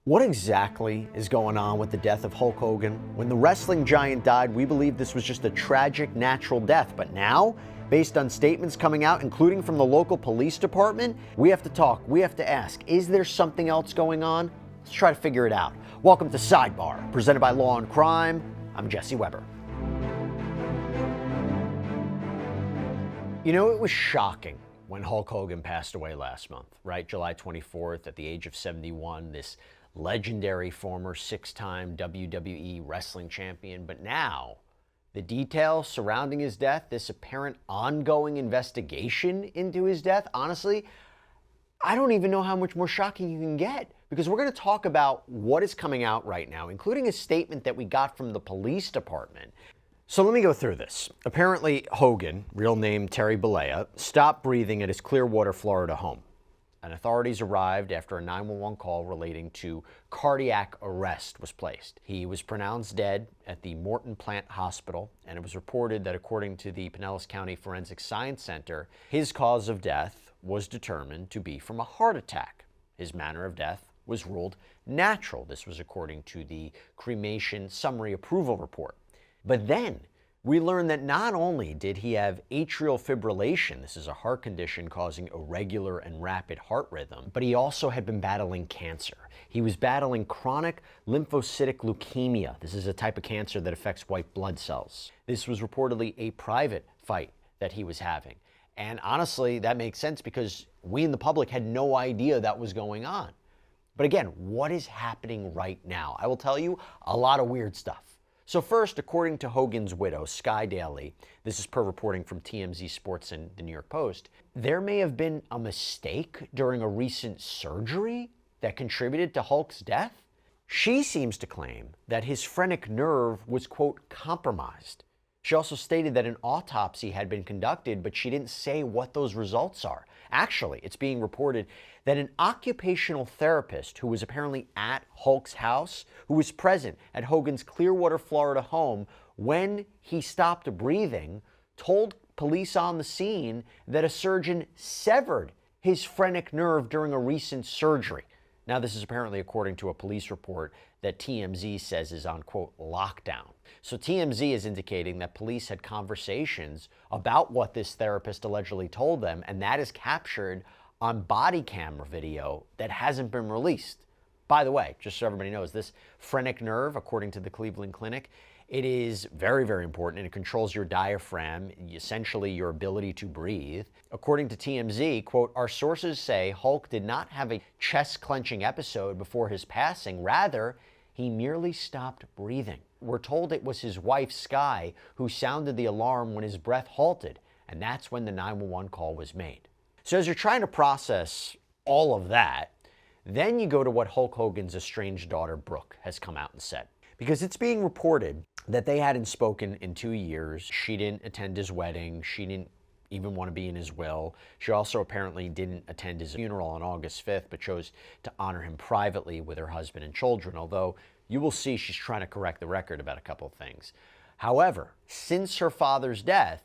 What exactly is going on with the death of Hulk Hogan? When the wrestling giant died, we believed this was just a tragic natural death. But now, based on statements coming out, including from the local police department, we have to talk, we have to ask, is there something else going on? Let's try to figure it out. Welcome to Sidebar, presented by Law&Crime. I'm Jesse Weber. You know, it was shocking when Hulk Hogan passed away last month, right? July 24th, at the age of 71, this legendary former six-time WWE wrestling champion. But now, the details surrounding his death, this apparent ongoing investigation into his death, honestly, I don't even know how much more shocking you can get, because we're going to talk about what is coming out right now, including a statement that we got from the police department. So let me go through this. Apparently, Hogan, real name Terry Bollea, stopped breathing at his Clearwater, Florida home. And authorities arrived after a 911 call relating to cardiac arrest was placed. He was pronounced dead at the Morton Plant Hospital, and it was reported that according to the Pinellas County Forensic Science Center, his cause of death was determined to be from a heart attack. His manner of death was ruled natural. This was according to the cremation summary approval report. But then we learned that not only did he have atrial fibrillation, this is a heart condition causing irregular and rapid heart rhythm, but he also had been battling cancer. He was battling chronic lymphocytic leukemia. This is a type of cancer that affects white blood cells. This was reportedly a private fight that he was having. And honestly, that makes sense because we in the public had no idea that was going on. But again, what is happening right now? I will tell you a lot of weird stuff. So first, according to Hogan's widow, Sky Daly, this is per reporting from TMZ Sports and the New York Post, there may have been a mistake during a recent surgery that contributed to Hulk's death. She seems to claim that his phrenic nerve was, quote, compromised. She also stated that an autopsy had been conducted, but she didn't say what those results are. Actually, it's being reported that an occupational therapist who was apparently at Hulk's house, who was present at Hogan's Clearwater, Florida home when he stopped breathing, told police on the scene that a surgeon severed his phrenic nerve during a recent surgery. Now, this is apparently according to a police report that TMZ says is on, quote, lockdown. So TMZ is indicating that police had conversations about what this therapist allegedly told them, and that is captured on body camera video that hasn't been released. By the way, just so everybody knows, this phrenic nerve, according to the Cleveland Clinic, it is very, very important, and it controls your diaphragm, essentially your ability to breathe. According to TMZ, quote, our sources say Hulk did not have a chest-clenching episode before his passing. Rather, he merely stopped breathing. We're told it was his wife, Sky, who sounded the alarm when his breath halted, and that's when the 911 call was made. So as you're trying to process all of that, then you go to what Hulk Hogan's estranged daughter, Brooke, has come out and said. Because it's being reported that they hadn't spoken in 2 years. She didn't attend his wedding. She didn't even want to be in his will. She also apparently didn't attend his funeral on August 5th, but chose to honor him privately with her husband and children, although you will see she's trying to correct the record about a couple of things. However, since her father's death,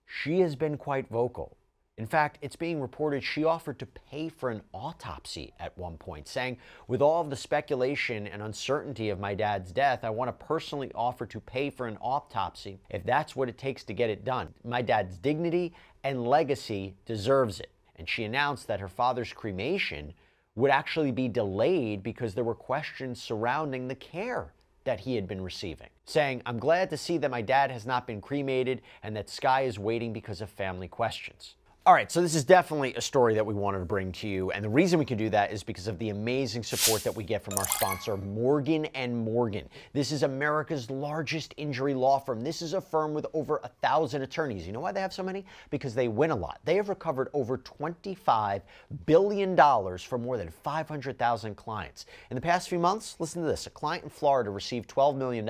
she has been quite vocal. In fact, it's being reported she offered to pay for an autopsy at one point, saying, with all of the speculation and uncertainty of my dad's death, I want to personally offer to pay for an autopsy if that's what it takes to get it done. My dad's dignity and legacy deserves it. And she announced that her father's cremation would actually be delayed because there were questions surrounding the care that he had been receiving, saying, I'm glad to see that my dad has not been cremated and that Sky is waiting because of family questions. All right, so this is definitely a story that we wanted to bring to you, and the reason we can do that is because of the amazing support that we get from our sponsor, Morgan & Morgan. This is America's largest injury law firm. This is a firm with over 1,000 attorneys. You know why they have so many? Because they win a lot. They have recovered over $25 billion for more than 500,000 clients. In the past few months, listen to this, a client in Florida received $12 million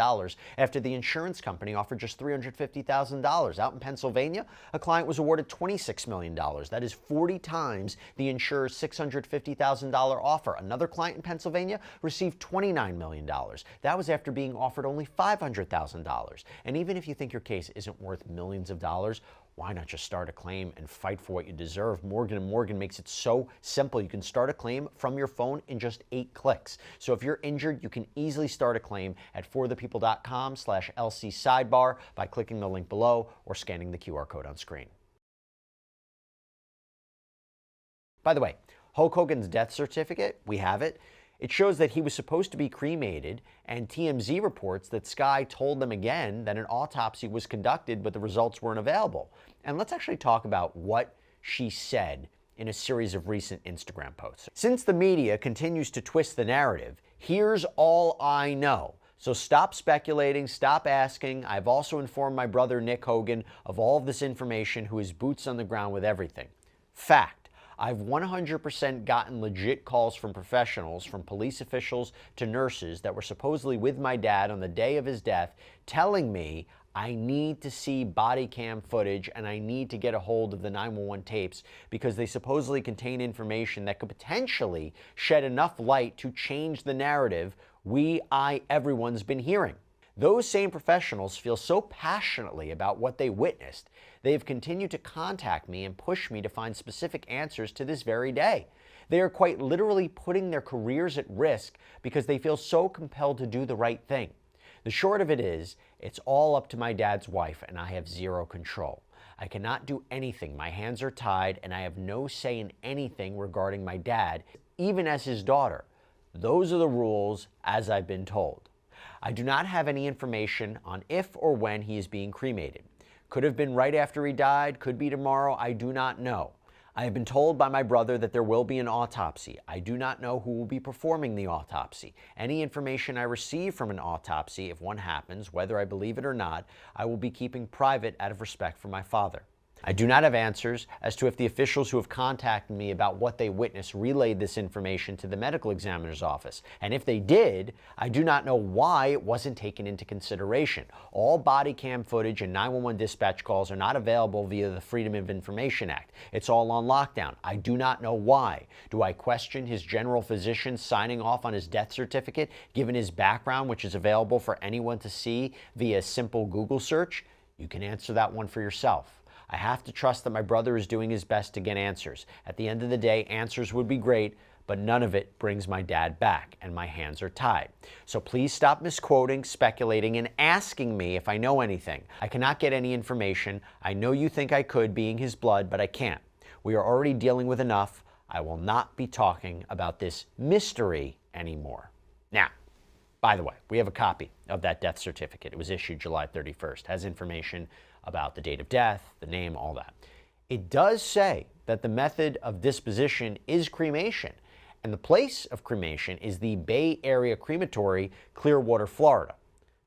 after the insurance company offered just $350,000. Out in Pennsylvania, a client was awarded $26 million. That is 40 times the insurer's $650,000 offer. Another client in Pennsylvania received $29 million. That was after being offered only $500,000. And even if you think your case isn't worth millions of dollars, why not just start a claim and fight for what you deserve? Morgan & Morgan makes it so simple. You can start a claim from your phone in just 8 clicks. So if you're injured, you can easily start a claim at forthepeople.com/LC Sidebar by clicking the link below or scanning the QR code on screen. By the way, Hulk Hogan's death certificate, we have it. It shows that he was supposed to be cremated, and TMZ reports that Sky told them again that an autopsy was conducted, but the results weren't available. And let's actually talk about what she said in a series of recent Instagram posts. Since the media continues to twist the narrative, here's all I know. So stop speculating, stop asking. I've also informed my brother Nick Hogan of all of this information, who is boots on the ground with everything. Fact. I've 100% gotten legit calls from professionals, from police officials to nurses that were supposedly with my dad on the day of his death, telling me I need to see body cam footage and I need to get a hold of the 911 tapes because they supposedly contain information that could potentially shed enough light to change the narrative everyone's been hearing. Those same professionals feel so passionately about what they witnessed, they have continued to contact me and push me to find specific answers to this very day. They are quite literally putting their careers at risk because they feel so compelled to do the right thing. The short of it is, it's all up to my dad's wife and I have zero control. I cannot do anything. My hands are tied and I have no say in anything regarding my dad, even as his daughter. Those are the rules as I've been told. I do not have any information on if or when he is being cremated. Could have been right after he died, could be tomorrow, I do not know. I have been told by my brother that there will be an autopsy. I do not know who will be performing the autopsy. Any information I receive from an autopsy, if one happens, whether I believe it or not, I will be keeping private out of respect for my father. I do not have answers as to if the officials who have contacted me about what they witnessed relayed this information to the medical examiner's office. And if they did, I do not know why it wasn't taken into consideration. All body cam footage and 911 dispatch calls are not available via the Freedom of Information Act. It's all on lockdown. I do not know why. Do I question his general physician signing off on his death certificate, given his background, which is available for anyone to see via a simple Google search? You can answer that one for yourself. I have to trust that my brother is doing his best to get answers. At the end of the day, answers would be great, but none of it brings my dad back, and my hands are tied. So please stop misquoting, speculating, and asking me if I know anything. I cannot get any information. I know you think I could, being his blood, but I can't. We are already dealing with enough. I will not be talking about this mystery anymore. Now, by the way, we have a copy of that death certificate. It was issued July 31st. It has information about the date of death, the name, all that. It does say that the method of disposition is cremation, and the place of cremation is the Bay Area Crematory, Clearwater, Florida.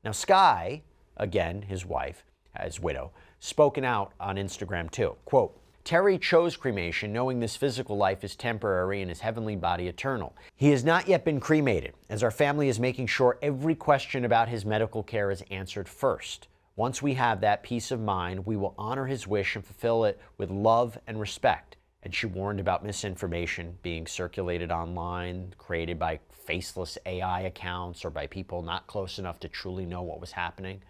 Now, Sky, again, his wife, his widow, spoken out on Instagram too. Quote, Terry chose cremation knowing this physical life is temporary and his heavenly body eternal. He has not yet been cremated, as our family is making sure every question about his medical care is answered first. Once we have that peace of mind, we will honor his wish and fulfill it with love and respect. And she warned about misinformation being circulated online, created by faceless AI accounts or by people not close enough to truly know what was happening.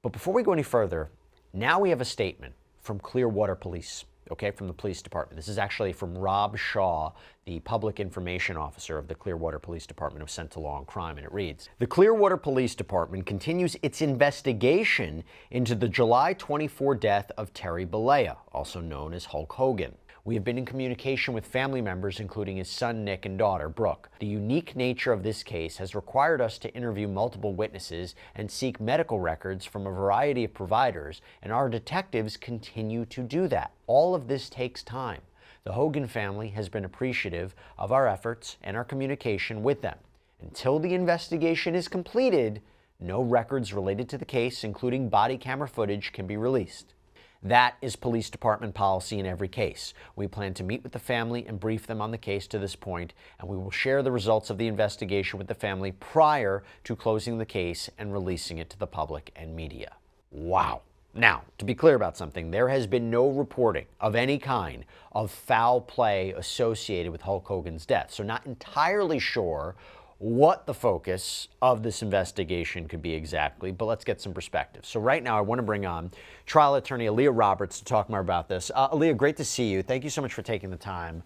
But before we go any further, now we have a statement from Clearwater Police. Okay, from the police department. This is actually from Rob Shaw, the public information officer of the Clearwater Police Department, who sent to Law&Crime, and it reads, the Clearwater Police Department continues its investigation into the July 24 death of Terry Bollea, also known as Hulk Hogan. We have been in communication with family members, including his son Nick and daughter Brooke. The unique nature of this case has required us to interview multiple witnesses and seek medical records from a variety of providers, and our detectives continue to do that. All of this takes time. The Hogan family has been appreciative of our efforts and our communication with them. Until the investigation is completed, no records related to the case, including body camera footage, can be released. That is police department policy in every case. We plan to meet with the family and brief them on the case to this point, and we will share the results of the investigation with the family prior to closing the case and releasing it to the public and media. Wow. Now, to be clear about something, there has been no reporting of any kind of foul play associated with Hulk Hogan's death. So not entirely sure what the focus of this investigation could be exactly, but let's get some perspective. So right now I want to bring on trial attorney Alea Roberts to talk more about this. Alea, great to see you. Thank you so much for taking the time.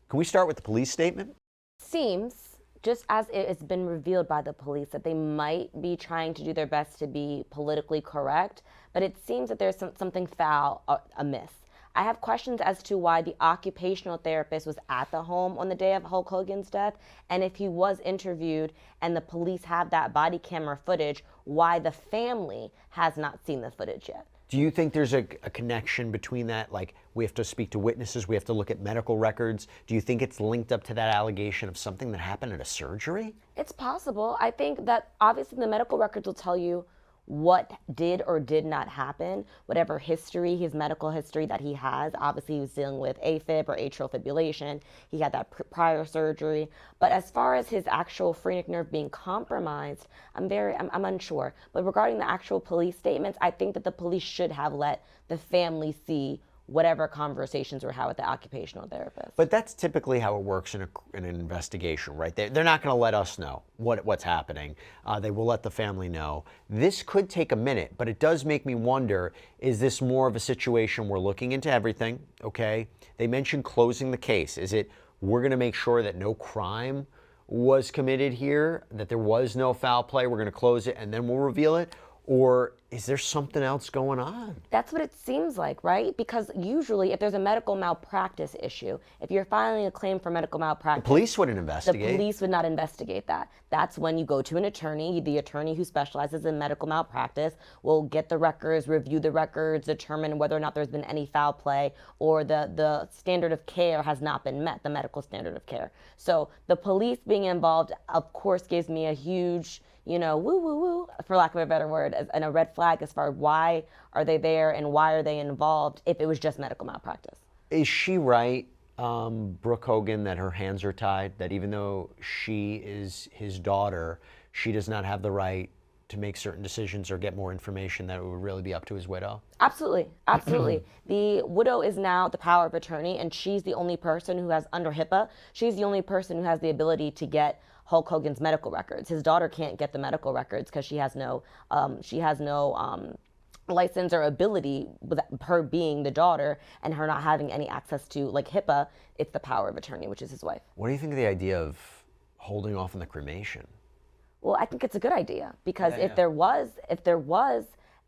Can we start with the police statement? Seems, just as it has been revealed by the police, that they might be trying to do their best to be politically correct, but it seems that there's something foul amiss. I have questions as to why the occupational therapist was at the home on the day of Hulk Hogan's death, and if he was interviewed and the police have that body camera footage, why the family has not seen the footage yet. Do you think there's a connection between that? Like, we have to speak to witnesses, we have to look at medical records. Do you think it's linked up to that allegation of something that happened at a surgery? It's possible. I think that obviously the medical records will tell you what did or did not happen, whatever history, his medical history that he has. Obviously, he was dealing with AFib or atrial fibrillation. He had that prior surgery. But as far as his actual phrenic nerve being compromised, I'm unsure. But regarding the actual police statements, I think that the police should have let the family see whatever conversations were had with the occupational therapist. But that's typically how it works in an investigation, right? They're not going to let us know what's happening. They will let the family know. This could take a minute, but it does make me wonder, is this more of a situation we're looking into everything, okay? They mentioned closing the case. Is it we're going to make sure that no crime was committed here, that there was no foul play, we're going to close it and then we'll reveal it? Or is there something else going on? That's what it seems like, right? Because usually if there's a medical malpractice issue, if you're filing a claim for medical malpractice, the police wouldn't investigate. The police would not investigate that. That's when you go to an attorney. The attorney who specializes in medical malpractice will get the records, review the records, determine whether or not there's been any foul play or the standard of care has not been met, the medical standard of care. So the police being involved, of course, gives me a huge, woo, woo, woo, for lack of a better word, and a red flag as far as why are they there and why are they involved if it was just medical malpractice. Is she right, Brooke Hogan, that her hands are tied, that even though she is his daughter, she does not have the right to make certain decisions or get more information, that it would really be up to his widow? Absolutely, absolutely. The widow is now the power of attorney, and she's the only person who has, under HIPAA, she's the only person who has the ability to get Hulk Hogan's medical records. His daughter can't get the medical records because she has no license or ability, with her being the daughter and her not having any access to, like, HIPAA. It's the power of attorney, which is his wife. What do you think of the idea of holding off on the cremation? Well, I think it's a good idea because if there was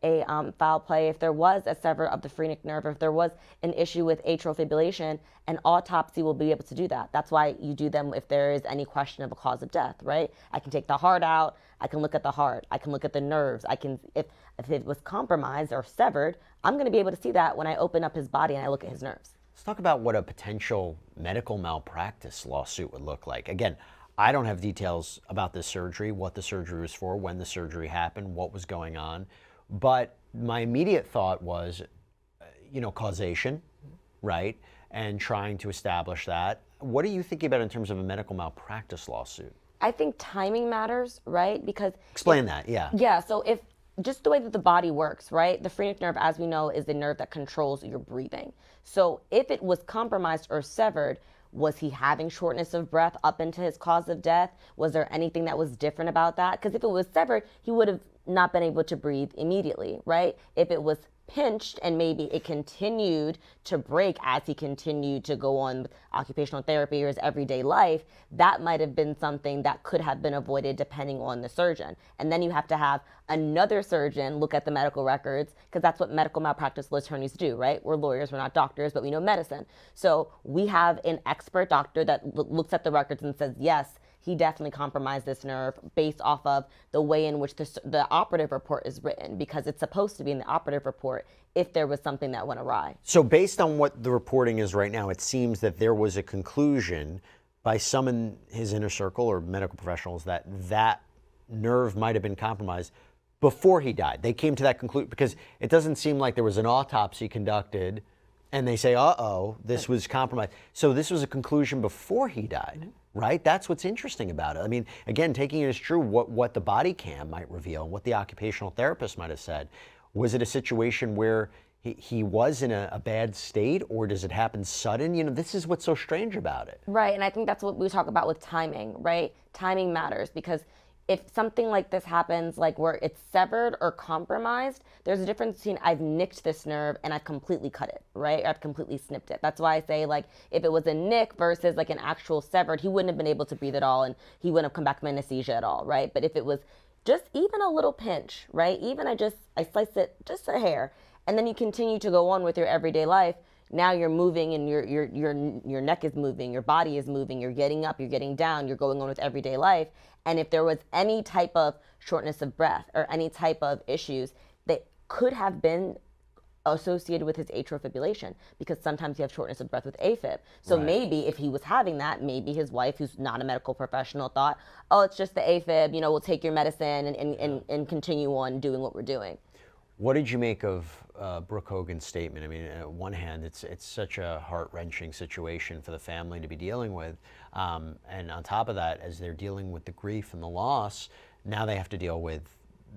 a foul play, if there was a sever of the phrenic nerve, if there was an issue with atrial fibrillation, an autopsy will be able to do that. That's why you do them if there is any question of a cause of death, right? I can take the heart out, I can look at the heart, I can look at the nerves, I can, if it was compromised or severed, I'm gonna be able to see that when I open up his body and I look at his nerves. Let's talk about what a potential medical malpractice lawsuit would look like. Again, I don't have details about this surgery, what the surgery was for, when the surgery happened, what was going on. But my immediate thought was, causation, right? And trying to establish that. What are you thinking about in terms of a medical malpractice lawsuit? I think timing matters, right? Because explain that, yeah. Yeah, so if just the way that the body works, right? The phrenic nerve, as we know, is the nerve that controls your breathing. So if it was compromised or severed, was he having shortness of breath up into his cause of death? Was there anything that was different about that? Because if it was severed, he would have not been able to breathe immediately, right? If it was pinched and maybe it continued to break as he continued to go on with occupational therapy or his everyday life, that might have been something that could have been avoided depending on the surgeon. And then you have to have another surgeon look at the medical records, because that's what medical malpractice attorneys do, right? We're lawyers, we're not doctors, but we know medicine. So we have an expert doctor that looks at the records and says, yes, he definitely compromised this nerve based off of the way in which the operative report is written, because it's supposed to be in the operative report if there was something that went awry. So based on what the reporting is right now, it seems that there was a conclusion by some in his inner circle or medical professionals that that nerve might have been compromised before he died. They came to that conclusion because it doesn't seem like there was an autopsy conducted and they say, uh-oh, this was compromised. So this was a conclusion before he died, right? That's what's interesting about it. I mean, again, taking it as true, what the body cam might reveal, what the occupational therapist might have said. Was it a situation where he was in a bad state, or does it happen sudden? You know, this is what's so strange about it. Right, and I think that's what we talk about with timing, right? Timing matters, because if something like this happens, like where it's severed or compromised, there's a difference between I've nicked this nerve and I've completely cut it, right? I've completely snipped it. That's why I say, like, if it was a nick versus like an actual severed, he wouldn't have been able to breathe at all and he wouldn't have come back from anesthesia at all, right? But if it was just even a little pinch, right? Even I slice it just a hair, and then you continue to go on with your everyday life. Now you're moving, and your neck is moving, your body is moving, you're getting up, you're getting down, you're going on with everyday life. And if there was any type of shortness of breath or any type of issues that could have been associated with his atrial fibrillation, because sometimes you have shortness of breath with AFib. So Right. maybe if he was having that, maybe his wife, who's not a medical professional, thought, oh, it's just the AFib, we'll take your medicine and continue on doing what we're doing. What did you make of Brooke Hogan's statement? I mean, on one hand, it's such a heart-wrenching situation for the family to be dealing with. And on top of that, as they're dealing with the grief and the loss, now they have to deal with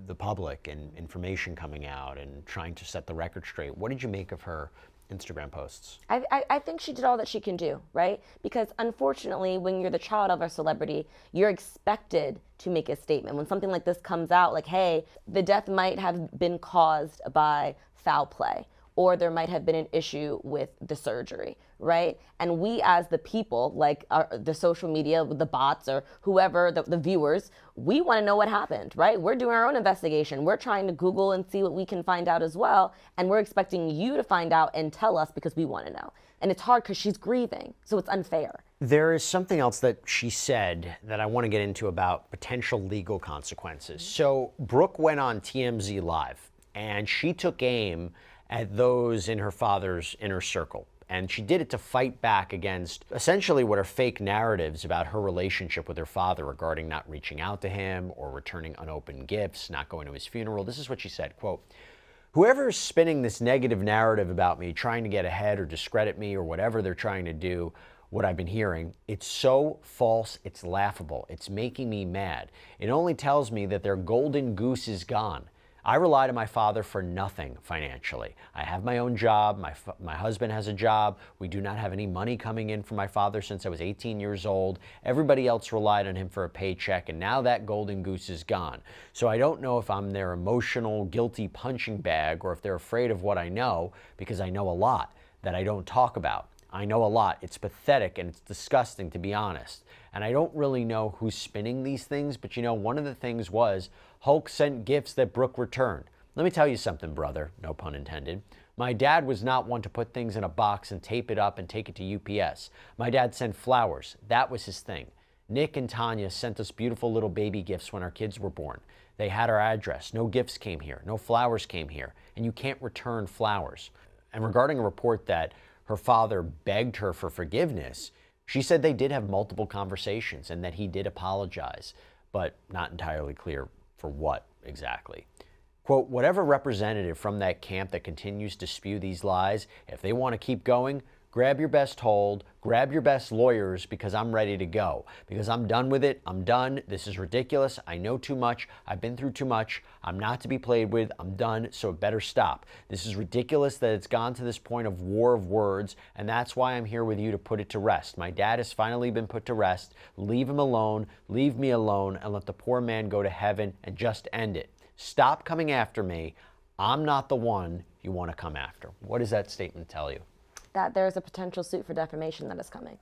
the public and information coming out and trying to set the record straight. What did you make of her Instagram posts? I think she did all that she can do, right? Because unfortunately, when you're the child of a celebrity, you're expected to make a statement. When something like this comes out, like, hey, the death might have been caused by foul play, or there might have been an issue with the surgery, right? And we as the people, like the social media, the bots or whoever, the viewers, we want to know what happened, right? We're doing our own investigation. We're trying to Google and see what we can find out as well. And we're expecting you to find out and tell us because we want to know. And it's hard because she's grieving, so it's unfair. There is something else that she said that I want to get into about potential legal consequences. So Brooke went on TMZ Live, and she took aim at those in her father's inner circle. And she did it to fight back against essentially what are fake narratives about her relationship with her father regarding not reaching out to him or returning unopened gifts, not going to his funeral. This is what she said, quote, "Whoever is spinning this negative narrative about me, trying to get ahead or discredit me or whatever they're trying to do, what I've been hearing, it's so false, it's laughable. It's making me mad. It only tells me that their golden goose is gone. I rely on my father for nothing financially. I have my own job. My husband has a job. We do not have any money coming in from my father since I was 18 years old. Everybody else relied on him for a paycheck, and now that golden goose is gone. So I don't know if I'm their emotional, guilty punching bag or if they're afraid of what I know, because I know a lot that I don't talk about. I know a lot. It's pathetic and it's disgusting, to be honest. And I don't really know who's spinning these things, but one of the things was Hulk sent gifts that Brooke returned. Let me tell you something, brother, no pun intended. My dad was not one to put things in a box and tape it up and take it to UPS. My dad sent flowers. That was his thing. Nick and Tanya sent us beautiful little baby gifts when our kids were born. They had our address. No gifts came here. No flowers came here. And you can't return flowers." And regarding a report that her father begged her for forgiveness, she said they did have multiple conversations and that he did apologize, but not entirely clear for what exactly. Quote, "Whatever representative from that camp that continues to spew these lies, if they want to keep going, grab your best hold, grab your best lawyers, because I'm ready to go. Because I'm done with it. I'm done. This is ridiculous. I know too much. I've been through too much. I'm not to be played with. I'm done, so it better stop. This is ridiculous that it's gone to this point of war of words, and that's why I'm here with you to put it to rest. My dad has finally been put to rest. Leave him alone. Leave me alone, and let the poor man go to heaven and just end it. Stop coming after me. I'm not the one you want to come after." What does that statement tell you? That there's a potential suit for defamation that is coming.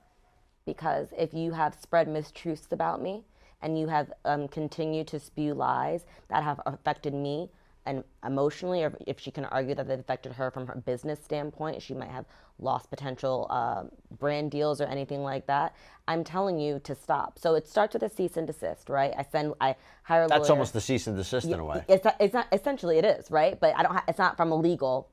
Because if you have spread mistruths about me and you have continued to spew lies that have affected me and emotionally, or if she can argue that they've affected her from her business standpoint, she might have lost potential brand deals or anything like that. I'm telling you to stop. So it starts with a cease and desist, right? I hire a lawyer. That's almost the cease and desist in a way. It's not essentially, it is, right? But it's not from a legal.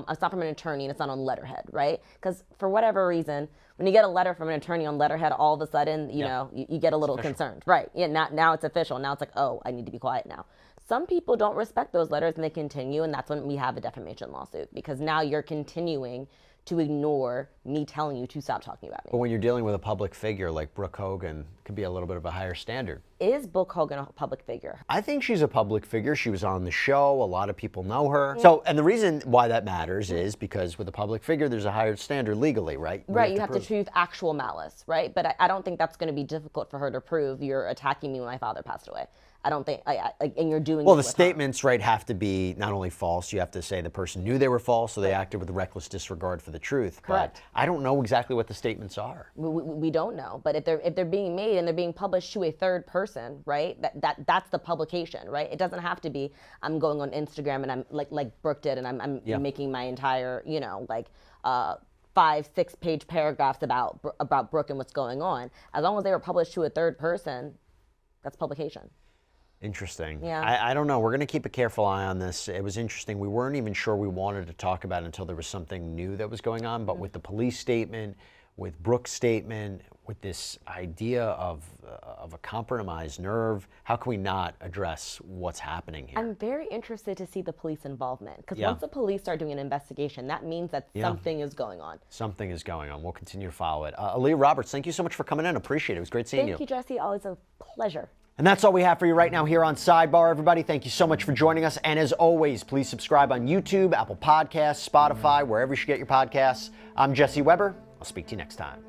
It's not from an attorney, and it's not on letterhead, right? Because for whatever reason, when you get a letter from an attorney on letterhead, all of a sudden, you get a little concerned, right? Yeah, now it's official. Now it's like, oh, I need to be quiet now. Some people don't respect those letters and they continue, and that's when we have a defamation lawsuit, because now you're continuing to ignore me telling you to stop talking about me. But when you're dealing with a public figure like Brooke Hogan, it can be a little bit of a higher standard. Is Brooke Hogan a public figure? I think she's a public figure. She was on the show. A lot of people know her. So, and the reason why that matters is because with a public figure, there's a higher standard legally, right? Right, you have to prove actual malice, right? But I don't think that's going to be difficult for her to prove. You're attacking me when my father passed away. I don't think, and you're doing. Well, it the with statements, right, have to be not only false. You have to say the person knew they were false, so they acted with reckless disregard for the truth. Correct. But I don't know exactly what the statements are. We don't know, but if they're being made and they're being published to a third person, right? That's the publication, right? It doesn't have to be I'm going on Instagram and I'm like Brooke did, and I'm making my entire 5-6 page paragraphs about Brooke and what's going on. As long as they were published to a third person, that's publication. Interesting. Yeah. I don't know. We're going to keep a careful eye on this. It was interesting. We weren't even sure we wanted to talk about it until there was something new that was going on. But with the police statement, with Brooke's statement, with this idea of a compromised nerve, how can we not address what's happening here? I'm very interested to see the police involvement, because once the police start doing an investigation, that means that something is going on. Something is going on. We'll continue to follow it. Alea Roberts, thank you so much for coming in. Appreciate it. It was great seeing you. Thank you, Jesse. Always a pleasure. And that's all we have for you right now here on Sidebar, everybody. Thank you so much for joining us. And as always, please subscribe on YouTube, Apple Podcasts, Spotify, wherever you should get your podcasts. I'm Jesse Weber. I'll speak to you next time.